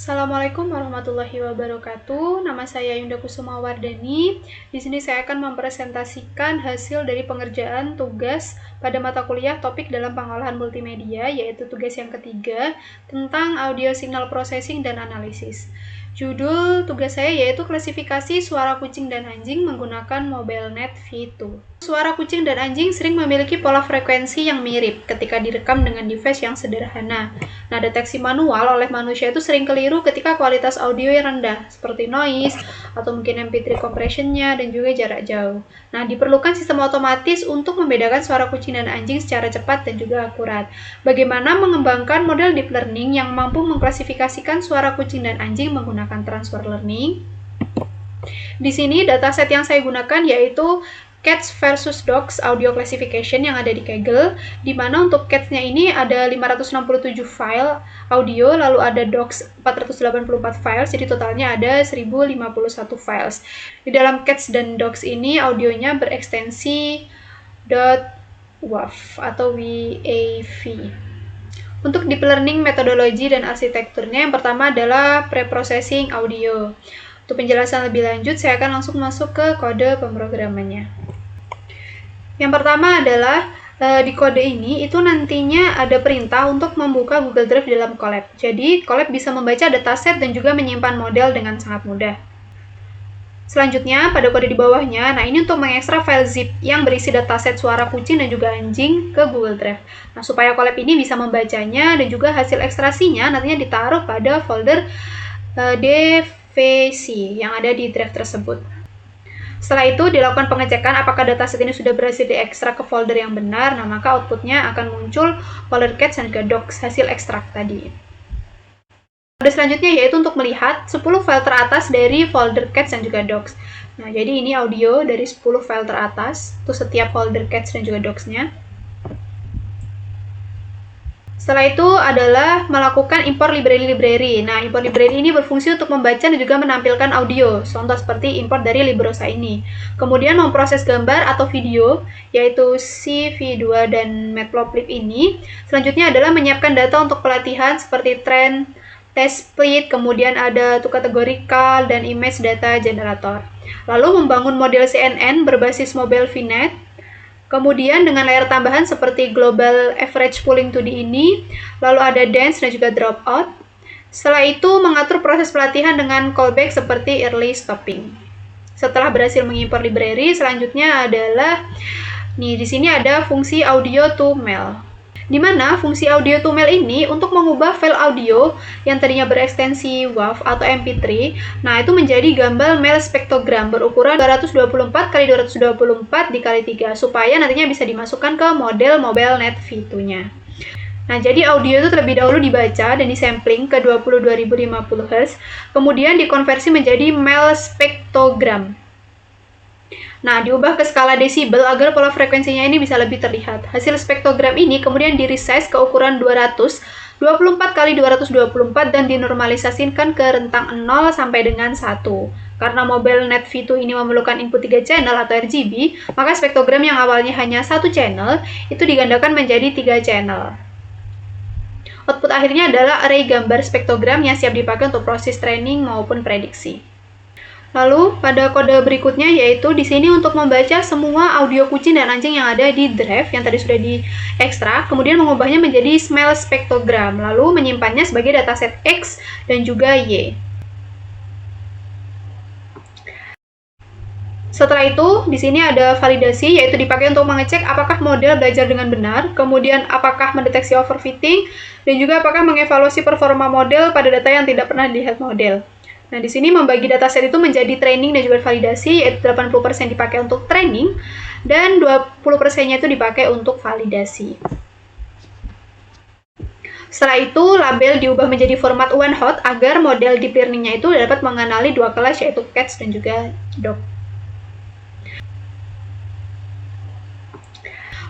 Assalamualaikum warahmatullahi wabarakatuh. Nama saya Yunda Kusuma Wardani. Di sini saya akan mempresentasikan hasil dari pengerjaan tugas pada mata kuliah topik dalam pengolahan multimedia, yaitu tugas yang ketiga tentang audio signal processing dan analisis. Judul tugas saya yaitu klasifikasi suara kucing dan anjing menggunakan MobileNet V2. Suara kucing dan anjing sering memiliki pola frekuensi yang mirip ketika direkam dengan device yang sederhana. Nah, deteksi manual oleh manusia itu sering keliru ketika kualitas audio yang rendah, seperti noise, atau mungkin MP3 compression-nya, dan juga jarak jauh. Nah, diperlukan sistem otomatis untuk membedakan suara kucing dan anjing secara cepat dan juga akurat. Bagaimana mengembangkan model deep learning yang mampu mengklasifikasikan suara kucing dan anjing menggunakan transfer learning? Di sini dataset yang saya gunakan yaitu Cats versus Dogs Audio Classification yang ada di Kaggle, di mana untuk Cats-nya ini ada 567 file audio, lalu ada Dogs 484 files, jadi totalnya ada 1051 files. Di dalam Cats dan Dogs ini audionya berekstensi .wav atau WAV. Untuk deep learning metodologi dan arsitekturnya, yang pertama adalah preprocessing audio. Untuk penjelasan lebih lanjut, saya akan langsung masuk ke kode pemrogramannya. Yang pertama adalah di kode ini itu nantinya ada perintah untuk membuka Google Drive dalam Colab. Jadi Colab bisa membaca dataset dan juga menyimpan model dengan sangat mudah. Selanjutnya pada kode di bawahnya, nah ini untuk mengekstrak file zip yang berisi dataset suara kucing dan juga anjing ke Google Drive. Nah, supaya Colab ini bisa membacanya dan juga hasil ekstrasinya nantinya ditaruh pada folder DVC yang ada di drive tersebut. Setelah itu dilakukan pengecekan apakah dataset ini sudah berhasil diekstrak ke folder yang benar, nah maka outputnya akan muncul folder Cats dan juga Dogs hasil ekstrak tadi. Kode selanjutnya yaitu untuk melihat 10 file teratas dari folder Cats dan juga Dogs. Nah, jadi ini audio dari 10 file teratas, itu setiap folder Cats dan juga Dogs-nya. Setelah itu adalah melakukan import library-library. Nah, import library ini berfungsi untuk membaca dan juga menampilkan audio. Contoh seperti import dari Librosa ini. Kemudian memproses gambar atau video, yaitu CV2 dan Matplotlib ini. Selanjutnya adalah menyiapkan data untuk pelatihan seperti trend, test split, kemudian ada untuk categorical dan image data generator. Lalu membangun model CNN berbasis mobile VNet. Kemudian dengan layer tambahan seperti Global Average Pooling 2D ini, lalu ada Dance dan juga Dropout. Setelah itu mengatur proses pelatihan dengan callback seperti early stopping. Setelah berhasil mengimpor library, selanjutnya adalah di sini ada fungsi audio to mail. Di mana fungsi audio to mail ini untuk mengubah file audio yang tadinya berekstensi WAV atau MP3, nah itu menjadi gambar mail spektrogram berukuran 224 x 224 dikali 3 supaya nantinya bisa dimasukkan ke model MobileNet V2-nya. Nah, jadi audio itu terlebih dahulu dibaca dan disampling ke 22.050 Hz, kemudian dikonversi menjadi mail spektrogram. Nah, diubah ke skala desibel agar pola frekuensinya ini bisa lebih terlihat. Hasil spektrogram ini kemudian di-resize ke ukuran 224 x 224 dan dinormalisasikan ke rentang 0 sampai dengan 1. Karena MobileNet V2 ini memerlukan input 3 channel atau RGB, maka spektrogram yang awalnya hanya 1 channel itu digandakan menjadi 3 channel. Output akhirnya adalah array gambar spektrogram yang siap dipakai untuk proses training maupun prediksi. Lalu pada kode berikutnya yaitu di sini untuk membaca semua audio kucing dan anjing yang ada di drive yang tadi sudah diekstrak, kemudian mengubahnya menjadi smell spektrogram, lalu menyimpannya sebagai dataset X dan juga Y. Setelah itu, di sini ada validasi, yaitu dipakai untuk mengecek apakah model belajar dengan benar, kemudian apakah mendeteksi overfitting, dan juga apakah mengevaluasi performa model pada data yang tidak pernah dilihat model. Nah, di sini membagi dataset itu menjadi training dan juga validasi, yaitu 80% dipakai untuk training, dan 20%-nya itu dipakai untuk validasi. Setelah itu, label diubah menjadi format one hot agar model deep learning-nya itu dapat mengenali dua kelas, yaitu Cats dan juga Dog.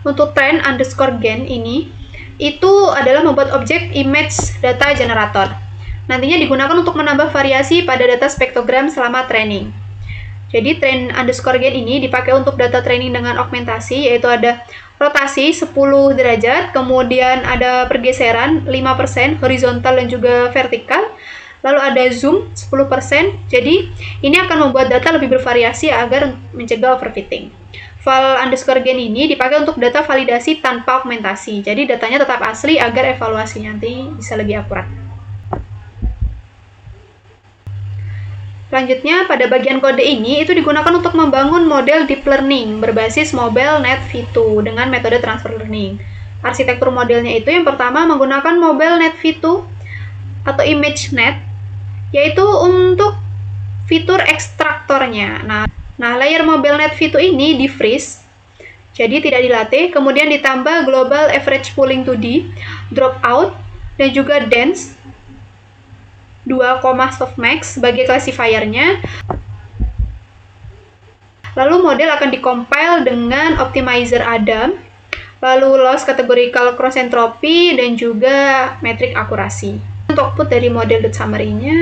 Untuk trend_gain ini, itu adalah membuat objek image data generator. Nantinya digunakan untuk menambah variasi pada data spektrogram selama training. Jadi trend_gain ini dipakai untuk data training dengan augmentasi, yaitu ada rotasi 10 derajat, kemudian ada pergeseran 5% horizontal dan juga vertikal. Lalu ada zoom 10%, jadi ini akan membuat data lebih bervariasi agar mencegah overfitting. Val_gen ini dipakai untuk data validasi tanpa augmentasi, jadi datanya tetap asli agar evaluasi nanti bisa lebih akurat. Selanjutnya, pada bagian kode ini itu digunakan untuk membangun model deep learning berbasis MobileNet V2 dengan metode transfer learning. Arsitektur modelnya itu yang pertama menggunakan MobileNet V2 atau ImageNet, yaitu untuk fitur ekstraktornya. Nah, layer MobileNet V2 ini di-freeze, jadi tidak dilatih, kemudian ditambah Global Average Pooling 2D, Dropout, dan juga Dense, 2, softmax sebagai classifiernya. Lalu model akan dikompil dengan optimizer Adam, lalu loss categorical cross entropy, dan juga metrik akurasi. Untuk output dari model.summary-nya.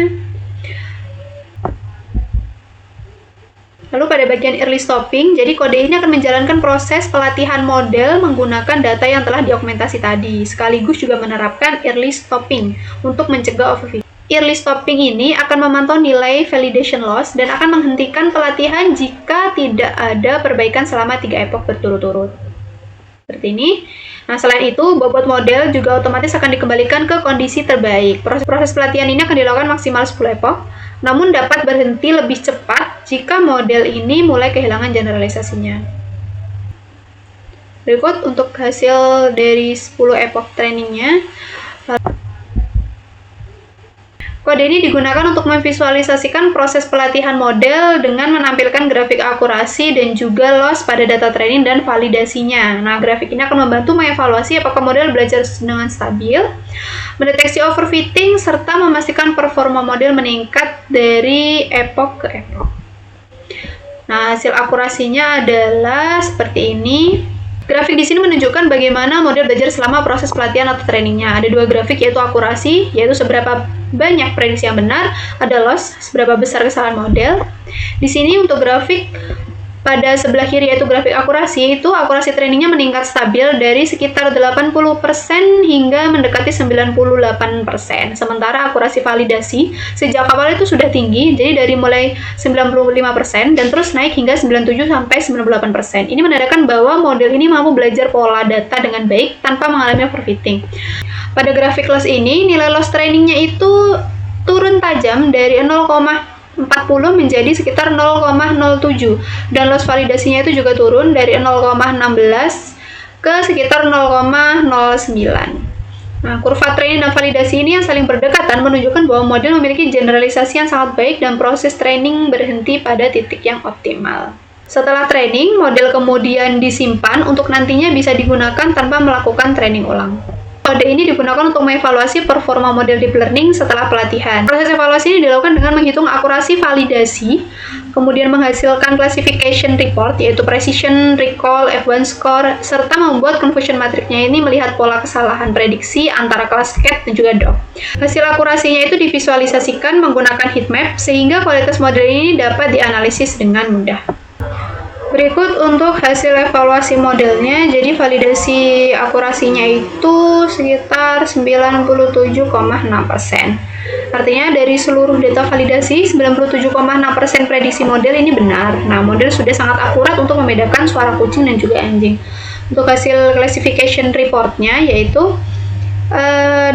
Lalu pada bagian early stopping, jadi kode ini akan menjalankan proses pelatihan model menggunakan data yang telah diaugmentasi tadi, sekaligus juga menerapkan early stopping untuk mencegah overfitting. Early stopping ini akan memantau nilai validation loss dan akan menghentikan pelatihan jika tidak ada perbaikan selama 3 epoch berturut-turut. Seperti ini. Nah, selain itu, bobot model juga otomatis akan dikembalikan ke kondisi terbaik. Proses pelatihan ini akan dilakukan maksimal 10 epoch, namun dapat berhenti lebih cepat jika model ini mulai kehilangan generalisasinya. Berikut untuk hasil dari 10 epoch trainingnya. Kode ini digunakan untuk memvisualisasikan proses pelatihan model dengan menampilkan grafik akurasi dan juga loss pada data training dan validasinya. Nah, grafik ini akan membantu mengevaluasi apakah model belajar dengan stabil, mendeteksi overfitting, serta memastikan performa model meningkat dari epoch ke epoch. Nah, hasil akurasinya adalah seperti ini. Grafik di sini menunjukkan bagaimana model belajar selama proses pelatihan atau trainingnya. Ada 2 grafik, yaitu akurasi, yaitu seberapa banyak prediksi yang benar, ada loss, seberapa besar kesalahan model. Di sini untuk grafik pada sebelah kiri yaitu grafik akurasi, itu akurasi trainingnya meningkat stabil dari sekitar 80% hingga mendekati 98%. Sementara akurasi validasi sejak awal itu sudah tinggi, jadi dari mulai 95% dan terus naik hingga 97 sampai 98%. Ini menandakan bahwa model ini mampu belajar pola data dengan baik tanpa mengalami overfitting. Pada grafik loss ini, nilai loss trainingnya itu turun tajam dari 0,40 menjadi sekitar 0,07 dan loss validasinya itu juga turun dari 0,16 ke sekitar 0,09. Nah, kurva training dan validasi ini yang saling berdekatan menunjukkan bahwa model memiliki generalisasi yang sangat baik dan proses training berhenti pada titik yang optimal. Setelah training, model kemudian disimpan untuk nantinya bisa digunakan tanpa melakukan training ulang. Kode ini digunakan untuk mengevaluasi performa model deep learning setelah pelatihan. Proses evaluasi ini dilakukan dengan menghitung akurasi validasi, kemudian menghasilkan classification report, yaitu precision, recall, F1 score, serta membuat confusion matrixnya ini melihat pola kesalahan prediksi antara kelas CAT dan juga DOC. Hasil akurasinya itu divisualisasikan menggunakan heatmap, sehingga kualitas model ini dapat dianalisis dengan mudah. Berikut untuk hasil evaluasi modelnya, jadi validasi akurasinya itu sekitar 97,6%. Artinya dari seluruh data validasi, 97,6% prediksi model ini benar. Nah, model sudah sangat akurat untuk membedakan suara kucing dan juga anjing. Untuk hasil classification reportnya, yaitu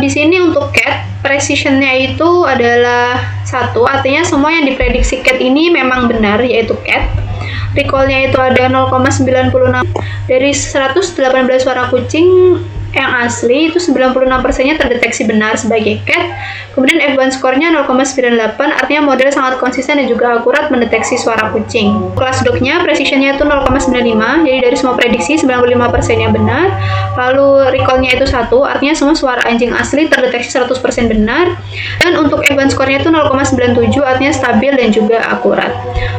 di sini untuk CAT, precisionnya itu adalah 1, artinya semua yang diprediksi CAT ini memang benar, yaitu CAT. Recall-nya itu ada 0,96. Dari 118 suara kucing yang asli, itu 96%-nya terdeteksi benar sebagai CAT. Kemudian F1 score-nya 0,98, artinya model sangat konsisten dan juga akurat mendeteksi suara kucing. Kelas DOC-nya, precision-nya itu 0,95, jadi dari semua prediksi 95%-nya benar. Lalu recall-nya itu 1, artinya semua suara anjing asli terdeteksi 100% benar. Dan untuk F1 score-nya itu 0,97, artinya stabil dan juga akurat.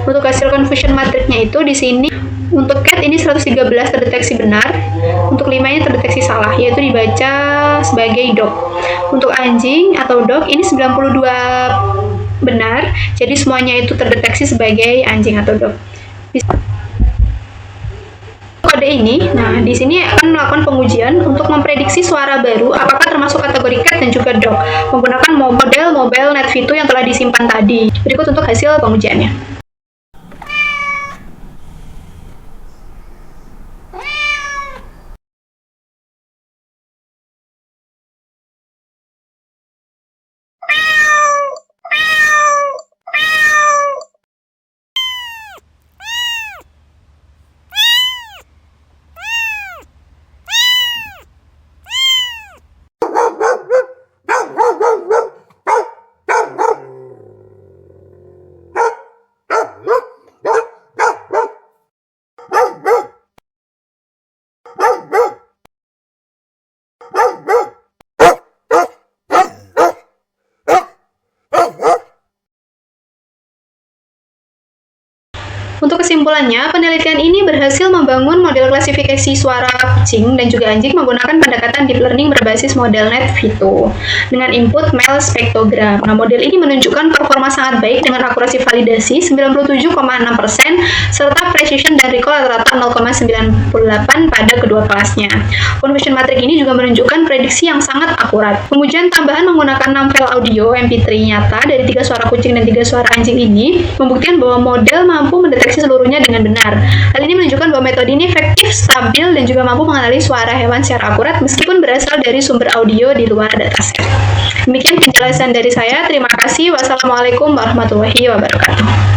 Untuk hasil confusion matrixnya itu di sini untuk CAT ini 113 terdeteksi benar, untuk 5 ini terdeteksi salah, yaitu dibaca sebagai DOC. Untuk anjing atau DOC ini 92 benar, jadi semuanya itu terdeteksi sebagai anjing atau DOC. Kode ini, nah di sini akan melakukan pengujian untuk memprediksi suara baru apakah termasuk kategori CAT dan juga DOC menggunakan model mobile NetV2 yang telah disimpan tadi. Berikut untuk hasil pengujiannya. Untuk kesimpulannya, penelitian ini berhasil membangun model klasifikasi suara kucing dan juga anjing menggunakan pendekatan deep learning berbasis model NetV2 dengan input MEL spektrogram. Nah, model ini menunjukkan performa sangat baik dengan akurasi validasi 97,6% serta precision dan recall rata 0,98 pada kedua kelasnya. Confusion matrix ini juga menunjukkan prediksi yang sangat akurat. Pengujian tambahan menggunakan 6 file audio MP3 nyata dari 3 suara kucing dan 3 suara anjing ini membuktikan bahwa model mampu mendeteksi seluruhnya dengan benar. Hal ini menunjukkan bahwa metode ini efektif, stabil, dan juga mampu mengenali suara hewan secara akurat meskipun berasal dari sumber audio di luar dataset. Demikian penjelasan dari saya. Terima kasih. Wassalamualaikum warahmatullahi wabarakatuh.